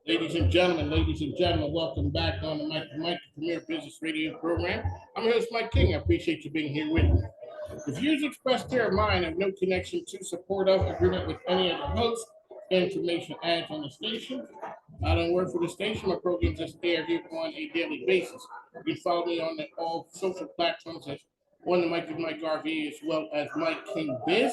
Ladies and gentlemen, welcome back on the Mike, the Premier Business Radio program. I'm your host, Mike King. I appreciate you being here with me. The views expressed here are mine have no connection to, support of, agreement with any of the hosts, information ads on the station. I don't work for the station. My program just air here on a daily basis. You can follow me on all social platforms as on the Mike RV as well as Mike King Biz.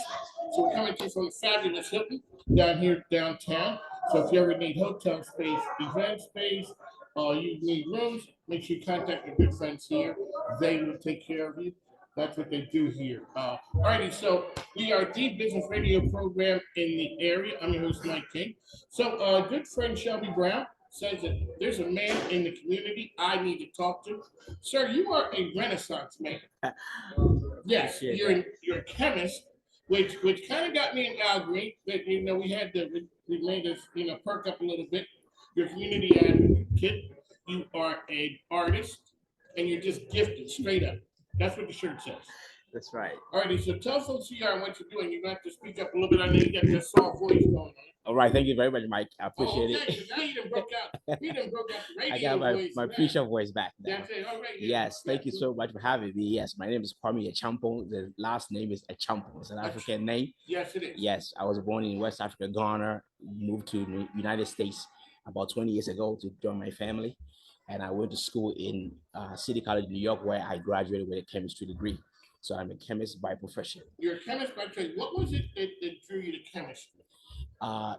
So we're coming to you from the fabulous Hilton down here downtown. So if you ever need hotel space, event space, or you need rooms, make sure you contact your good friends here. They will take care of you. That's what they do here. Alrighty, so we are the business radio program in the area. I'm your host, Mike King. So, good friend Shelby Brown says that there's a man in the community I need to talk to. Sir, you are a Renaissance man. Yes, you're a chemist, which kind of got me in Al Green. That we had to we made us perk up a little bit. Your community advocate. You are an artist, and you're just gifted straight up. That's what the shirt says. That's right. Alrighty, so tell folks who you are and what you're doing. You're going to have to speak up a little bit. I know you got that soft voice going on. All right. Thank you very much, Mike. I appreciate it. Now you done broke out. You done broke out the radio I got voice. my preacher voice back now. That's it. All right. Yes. Thank you so much for having me. Yes. My name is Kwame Jeff. The last name is Echampo. It's an African name. Yes, it is. Yes. I was born in West Africa, Ghana, moved to the United States about 20 years ago to join my family. And I went to school in City College, New York, where I graduated with a chemistry degree. So I'm a chemist by profession. You're a chemist by trade. What was it that drew you to chemistry?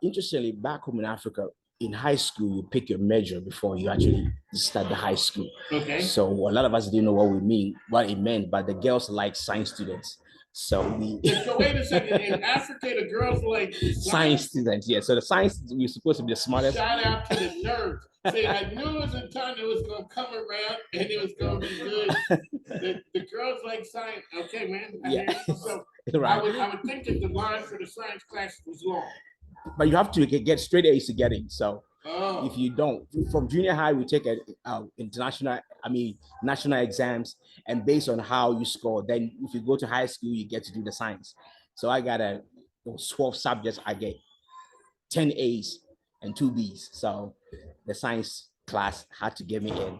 Interestingly, back home in Africa, in high school, you pick your major before you actually start the high school. Okay. So a lot of us didn't know what it meant, but the girls like science students. So wait a second. In Africa, the girls like science students. Yeah. So the science we're supposed to be the smartest. Shout out to the nerds. See, I knew it was a time it was gonna come around and it was gonna be good. The girls like science. Okay, man. So right. I would think that the line for the science class was long. But you have to get straight A's to get in. So if you don't, from junior high, we take national exams, and based on how you score, then if you go to high school, you get to do the science. So I got 12 subjects. I get 10 A's and 2 B's. So the science class had to get me in.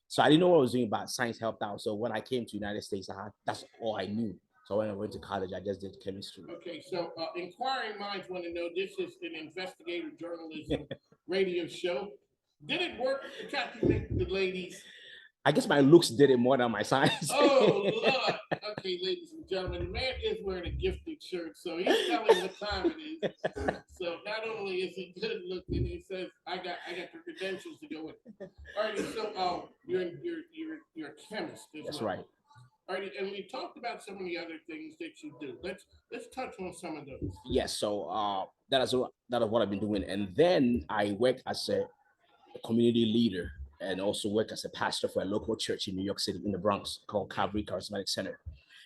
So I didn't know what I was doing, but science helped out. So when I came to the United States, that's all I knew. So when I went to college, I just did chemistry. Okay, so inquiring minds want to know, this is an investigative journalism radio show. Did it work to captivate the ladies? I guess my looks did it more than my science. Oh, Lord. Okay, ladies and gentlemen, the man is wearing a gifted shirt, so he's telling what time it is. So not only is he good looking, he says, I got the credentials to go with it. All right, so you're a chemist. That's well. Right. All right, and we talked about some of the other things that you do. Let's touch on some of those. Yes, so that is what I've been doing, and then I work as a community leader and also work as a pastor for a local church in New York City in the Bronx called Calvary Charismatic Center.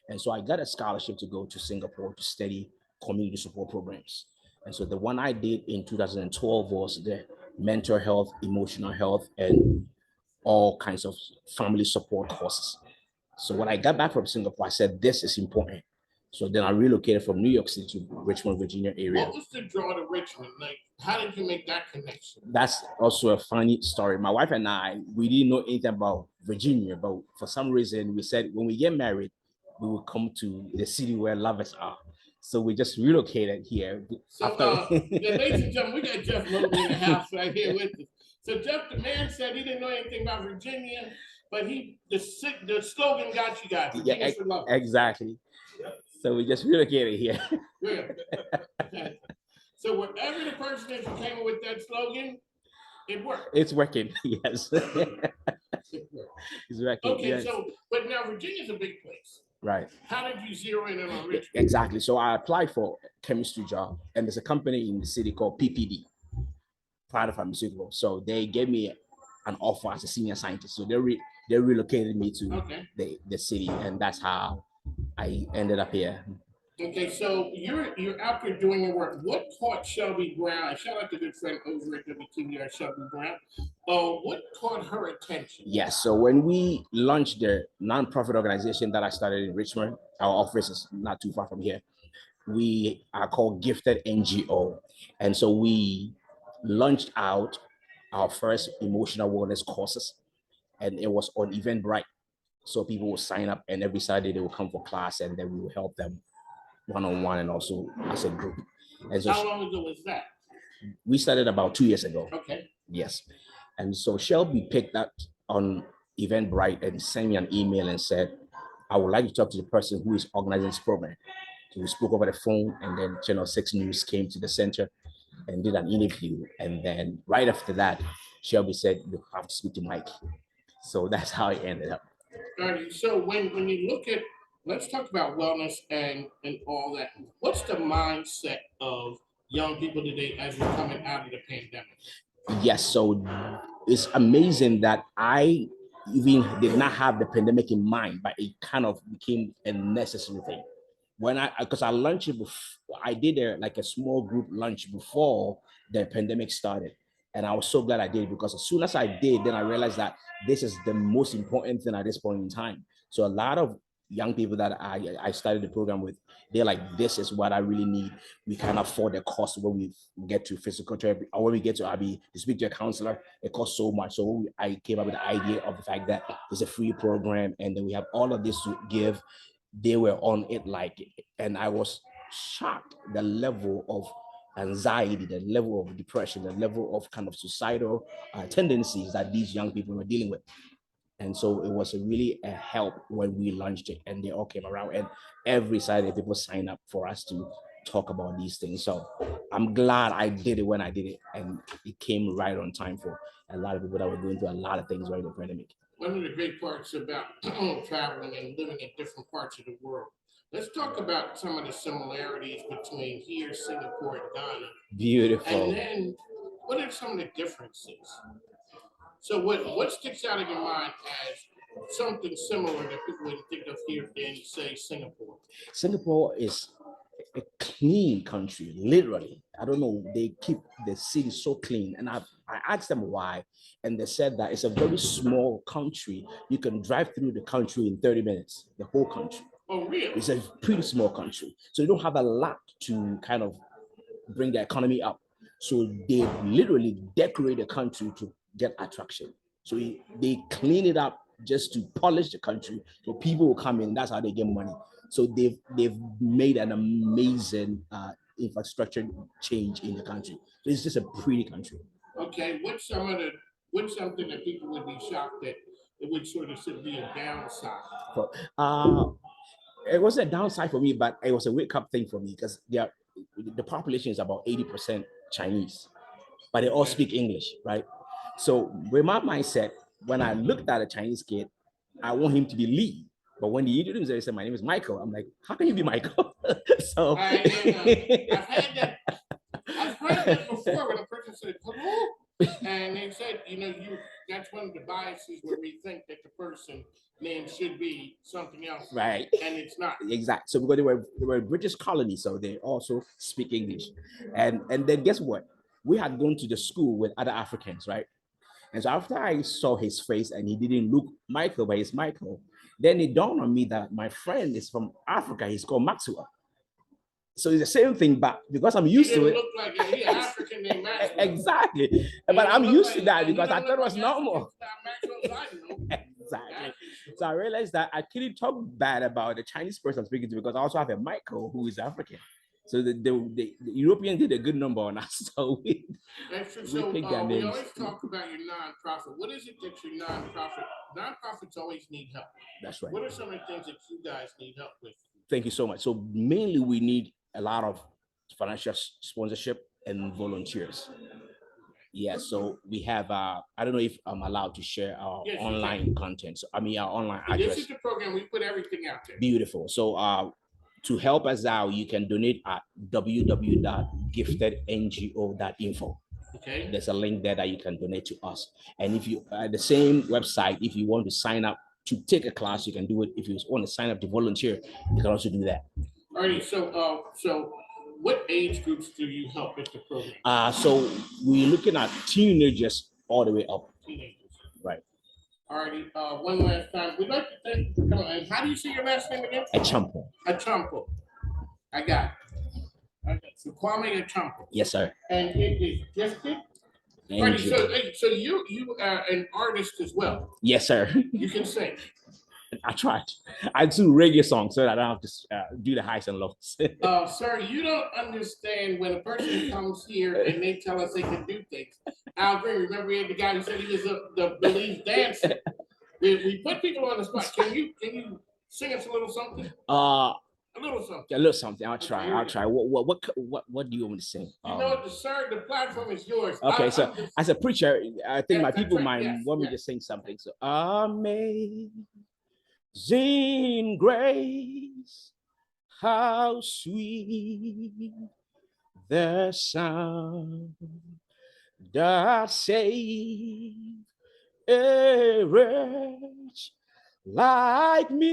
And so I got a scholarship to go to Singapore to study community support programs. And so the one I did in 2012 was the mental health, emotional health, and all kinds of family support courses. So when I got back from Singapore, I said, this is important. So then I relocated from New York City to Richmond, Virginia area. What was the draw to Richmond? Like, how did you make that connection? That's also a funny story. My wife and I, we didn't know anything about Virginia, but for some reason we said when we get married, we will come to the city where lovers are. So we just relocated here. So, ladies and gentlemen, we got Jeff Logan in the house right here with us. So Jeff, the man said he didn't know anything about Virginia, but the slogan got you guys. Yeah, exactly. So we just relocated here. Yeah. So wherever the person is who came up with that slogan, it worked. It's working, yes. It's working. Okay, yes. So but now Virginia's a big place. Right. How did you zero in on Richmond? Exactly. So I applied for a chemistry job, and there's a company in the city called PPD, Pride Pharmaceutical. So they gave me an offer as a senior scientist. So they relocated me to the city, and that's how I ended up here. Okay, so you're out there doing your work. What caught Shelby Brown? Shout out to good friend over at WTVR, Shelby Brown. What caught her attention? Yes, so when we launched the nonprofit organization that I started in Richmond, our office is not too far from here. We are called Gifted NGO, and so we launched out our first emotional wellness courses, and it was on Eventbrite. So people will sign up, and every Saturday they will come for class, and then we will help them one-on-one and also as a group. And so How long ago was that? we started about 2 years ago. Okay. Yes. And so Shelby picked that on Eventbrite and sent me an email and said, I would like to talk to the person who is organizing this program. So we spoke over the phone, and then Channel 6 News came to the center and did an interview. And then right after that, Shelby said, you have to speak to Mike. So that's how it ended up. All right. So when you look at, let's talk about wellness and all that. What's the mindset of young people today as we're coming out of the pandemic? Yes, so it's amazing that I even did not have the pandemic in mind, but it kind of became a necessary thing. Because I launched it before, I did like a small group lunch before the pandemic started. And I was so glad I did it, because as soon as I did, then I realized that this is the most important thing at this point in time. So a lot of young people that I started the program with, they're like, this is what I really need. We can't afford the cost when we get to physical therapy, or when we get to RB to speak to a counselor. It costs so much. So I came up with the idea of the fact that it's a free program, and then we have all of this to give. They were on it like it. And I was shocked the level of anxiety, the level of depression, the level of kind of suicidal tendencies that these young people were dealing with. And so it was really a help when we launched it, and they all came around, and every Saturday people sign up for us to talk about these things. So I'm glad I did it when I did it, and it came right on time for a lot of people that were going through a lot of things during the pandemic. One of the great parts about traveling and living in different parts of the world. Let's talk about some of the similarities between here, Singapore, and Ghana. Beautiful. And then what are some of the differences? So what sticks out in your mind as something similar that people would think of here in, say, Singapore? Singapore is a clean country, literally. I don't know, they keep the city so clean. And I asked them why, and they said that it's a very small country. You can drive through the country in 30 minutes, the whole country. Oh, really? It's a pretty small country. So you don't have a lot to kind of bring the economy up. So they literally decorate the country to get attraction. So they clean it up just to polish the country, so people will come in. That's how they get money. So they've made an amazing infrastructure change in the country. So it's just a pretty country. Okay, what's something that people would be shocked that it would sort of be a downside? It wasn't a downside for me, but it was a wake up thing for me, because the population is about 80% Chinese, but they all speak English, right? So with my mindset, when I looked at a Chinese kid, I want him to be Lee. But when he introduced himself, he said, my name is Michael. I'm like, how can you be Michael? So I've heard that before, when a person said, hello, and they said, that's one of the biases where we think that the person name should be something else, right, and it's not. Exactly. So because they were a British colony, so they also speak English. And then guess what? We had gone to the school with other Africans, right? And so after I saw his face and he didn't look Michael, but he's Michael, then it dawned on me that my friend is from Africa. He's called Maxwell. So it's the same thing, but because I'm used to it. Look like an African named Maxwell. Exactly. But I'm used to that because I thought it was normal. Exactly. So I realized that I couldn't talk bad about the Chinese person I'm speaking to, because I also have a Michael who is African. So the Europeans did a good number on us. So we picked their names. We always talk about your nonprofit. What is it that your nonprofits always need help? That's right. What are some of the things that you guys need help with? Thank you so much. So mainly we need a lot of financial sponsorship and volunteers. Yeah, so we have, I don't know if I'm allowed to share our online content. So, our online address. This is the program, we put everything out there. Beautiful. So to help us out, you can donate at www.giftedngo.info. Okay. There's a link there that you can donate to us. And if you, at the same website, if you want to sign up to take a class, you can do it. If you want to sign up to volunteer, you can also do that. All right, so what age groups do you help with the program? So we're looking at teenagers all the way up. Teenagers. Right. All righty, one last time. We'd like to thank you for coming. And how do you say your last name again? Achampo. Achampo. I got it. Okay, so Kwame Achampo. Yes, sir. And it is gifted Freddie, Angel. so you are an artist as well. Yes, sir. You can sing. I tried. I do reggae songs so that I don't have to do the highs and lows. Sir, you don't understand when a person comes here and they tell us they can do things. Al Green, remember we had the guy who said he was the believe dancer. We put people on the spot. Can you sing us a little something? A little something. A little something. I'll try. Okay, I'll try. What do you want me to sing? You know what, sir? The platform is yours. Okay, so as a preacher, I think my people right, might want me to sing something. So, amazing grace, how sweet the sound that saved a wretch like me.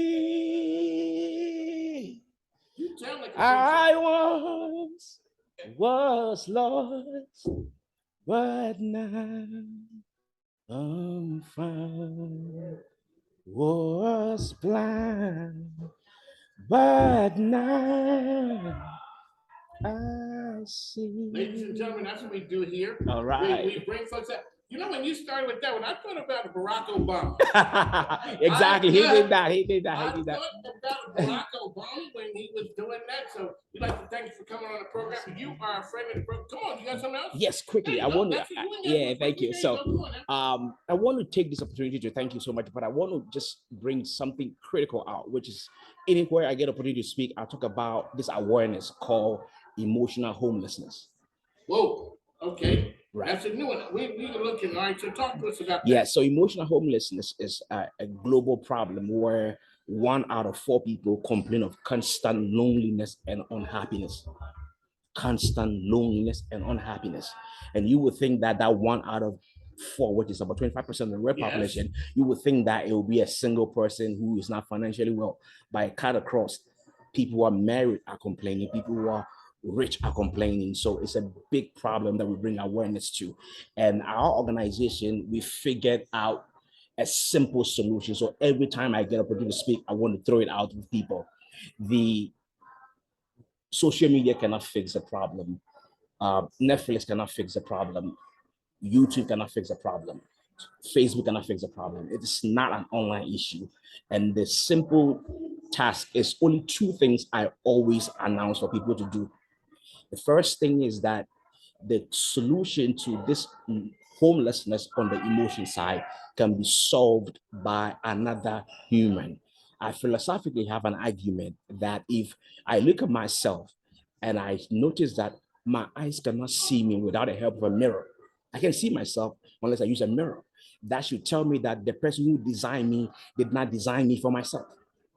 You sound like I once was lost, but now I'm found. Was blind, but now I see. Ladies and gentlemen, that's what we do here. All right. We bring folks out. You know, when you started with that one, I thought about Barack Obama. Exactly. He did that. I thought about Barack Obama when he was doing that. So we'd like to thank you for coming on the program. You are a friend of the program. Come on, you got something else? Yes, quickly. I want to. Yeah, thank you. So, I want to take this opportunity to thank you so much, but I want to just bring something critical out, which is anywhere I get opportunity to speak, I talk about this awareness called emotional homelessness. Whoa. Okay. Right. That's a new one. We are looking. All right. So talk to us about that. Yeah. So emotional homelessness is a global problem where 1 out of 4 people complain of constant loneliness and unhappiness. Constant loneliness and unhappiness. And you would think that 1 out of 4, which is about 25% of the world population, you would think that it will be a single person who is not financially well. By cut across, people who are married are complaining, people who are rich are complaining. So it's a big problem that we bring awareness to. And our organization, we figured out a simple solution. So every time I get an opportunity to speak, I want to throw it out with people. The social media cannot fix the problem. Netflix cannot fix the problem. YouTube cannot fix the problem. Facebook cannot fix the problem. It is not an online issue. And the simple task is only 2 things I always announce for people to do. The first thing is that the solution to this homelessness on the emotion side can be solved by another human. I philosophically have an argument that if I look at myself and I notice that my eyes cannot see me without the help of a mirror, I can see myself unless I use a mirror. That should tell me that the person who designed me did not design me for myself.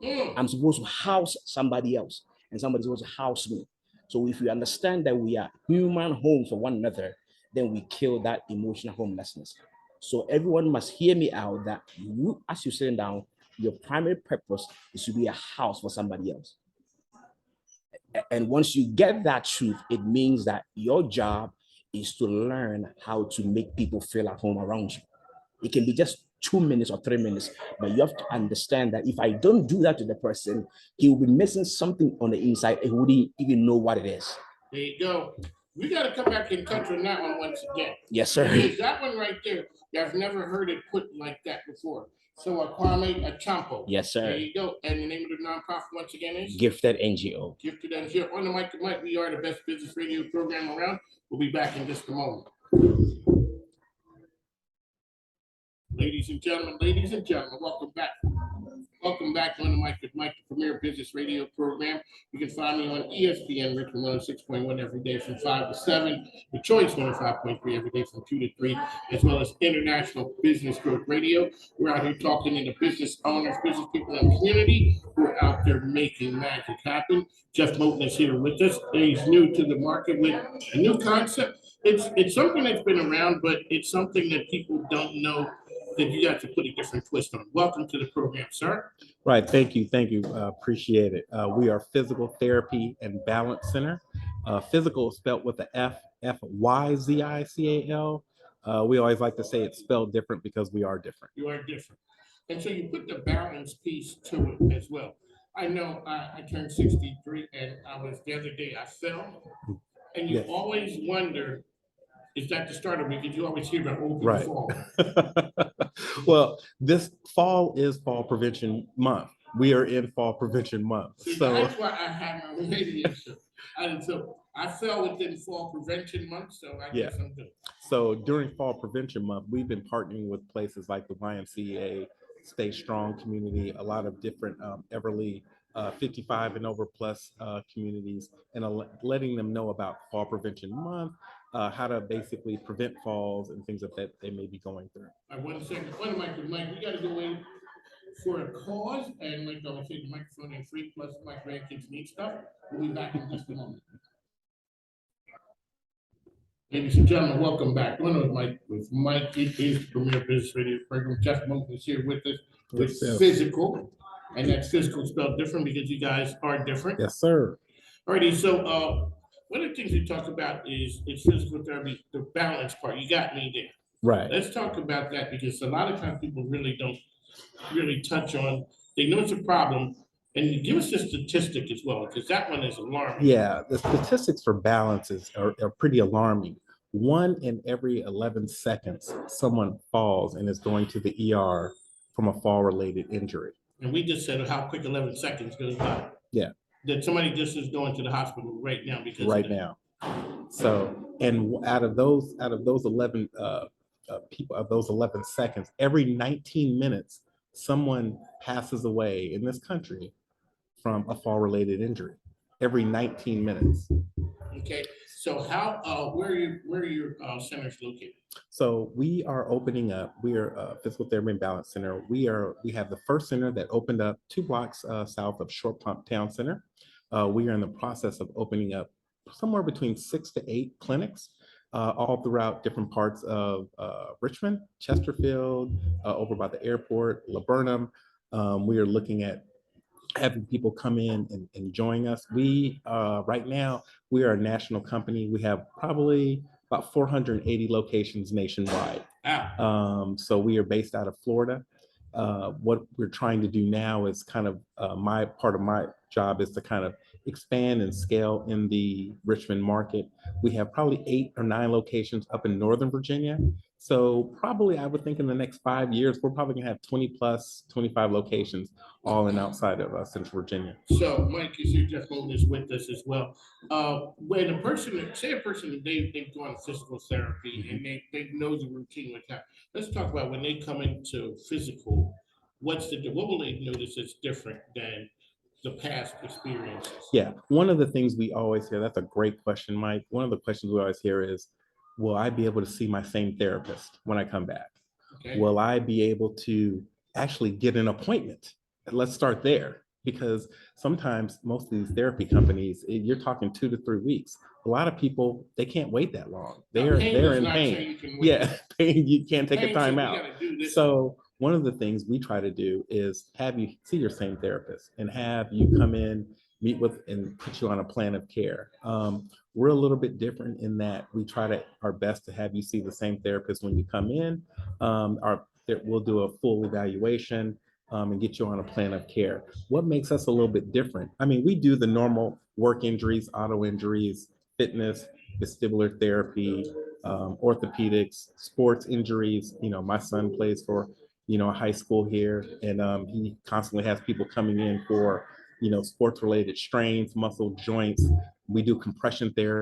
I'm supposed to house somebody else, and somebody's supposed to house me. So if we understand that we are human homes for one another, then we kill that emotional homelessness. So everyone must hear me out that you, as you're sitting down, your primary purpose is to be a house for somebody else. And once you get that truth, it means that your job is to learn how to make people feel at home around you. It can be just 2 minutes or 3 minutes, but you have to understand that if I don't do that to the person, he will be missing something on the inside and he wouldn't even know what it is. There you go. We got to come back and touch on that one once again. Yes, sir. Because that one right there, I've never heard it put like that before. So Kwame Jeff. Yes, sir. There you go. And the name of the nonprofit once again is? Gifted NGO. Gifted NGO. On the mic to mic, we are the best business radio program around. We'll be back in just a moment. Ladies and gentlemen, welcome back. Welcome back on the mic with Mike, the premier business radio program. You can find me on ESPN Richmond 106.1 every day from 5 to 7, The Choice 105.3 every day from 2 to 3, as well as International Business Growth Radio. We're out here talking to the business owners, business people in the community who are out there making magic happen. Jeff Moulton is here with us. He's new to the market with a new concept. It's something that's been around, but it's something that people don't know that you got to put a different twist on. Welcome to the program, sir. Right, thank you, appreciate it. We are Physical Therapy and Balance Center. Physical is spelled with the F, F-Y-Z-I-C-A-L. We always like to say it's spelled different because we are different. You are different. And so you put the balance piece to it as well. I know I turned 63 and the other day I fell. And you always wonder is that the start of it? Because you always hear about open Right. fall. Well, this fall is Fall Prevention Month. We are in Fall Prevention Month. See, So that's why I had my radio show. I fell within Fall Prevention Month, so I guess I'm good. So during Fall Prevention Month, we've been partnering with places like the YMCA, Stay Strong community, a lot of different Everly 55 and over plus communities, and letting them know about Fall Prevention Month, how to basically prevent falls and things that they may be going through. All right, 1 second. Mike, we got to go in for a cause, and like I was saying, the microphone ain't free, plus my grandkids need stuff. We'll be back in just a moment. Ladies and gentlemen, welcome back. One with Mike. It is the Premier Business Radio program. Jeff Moulton is here with us with physical, and that's physical spelled different because you guys are different. Yes, sir. Alrighty, so one of the things we talk about is physical therapy, the balance part. You got me there. Right. Let's talk about that because a lot of times people really don't touch on. They know it's a problem, and give us the statistic as well because that one is alarming. Yeah, the statistics for balances are pretty alarming. 1 in every 11 seconds, someone falls and is going to the ER from a fall-related injury. And we just said how quick 11 seconds goes by. Yeah. That somebody just is going to the hospital right now because right now. So, and out of those 11 people, of those 11 seconds, every 19 minutes, someone passes away in this country from a fall-related injury. Every 19 minutes. Okay, so how where are your centers located? So we are opening up. We are a Physical Therapy and Balance Center. We have the first center that opened up 2 blocks south of Short Pump Town Center. We are in the process of opening up somewhere between 6 to 8 clinics all throughout different parts of Richmond, Chesterfield, over by the airport, Laburnum. We are looking at having people come in and join us. We right now, we are a national company. We have probably about 480 locations nationwide. So we are based out of Florida. What we're trying to do now is kind of my job is to kind of expand and scale in the Richmond market. We have probably 8 or 9 locations up in Northern Virginia. So probably I would think in the next 5 years, we're probably gonna have 20 plus 25 locations all in outside of Central Virginia. So Mike, you see Jeff Moulton is with us as well. When a person, they've gone to physical therapy and they know the routine with that. Let's talk about when they come into physical, what will they notice that's different than the past experiences? Yeah, one of the things we always hear, that's a great question, Mike. One of the questions we always hear is, will I be able to see my same therapist when I come back? Okay. Will I be able to actually get an appointment? Let's start there, because sometimes most of these therapy companies, you're talking 2 to 3 weeks. A lot of people, they can't wait that long. They're in pain. Yeah, pain, you can't take a time out. So one of the things we try to do is have you see your same therapist and have you come in, meet with, and put you on a plan of care. We're a little bit different in that we try our best to have you see the same therapist when you come in. We'll do a full evaluation and get you on a plan of care. What makes us a little bit different? I mean, we do the normal work injuries, auto injuries, fitness, vestibular therapy, orthopedics, sports injuries. You know, my son plays for, a high school here, and he constantly has people coming in for, sports related strains, muscle joints. We do compression therapy.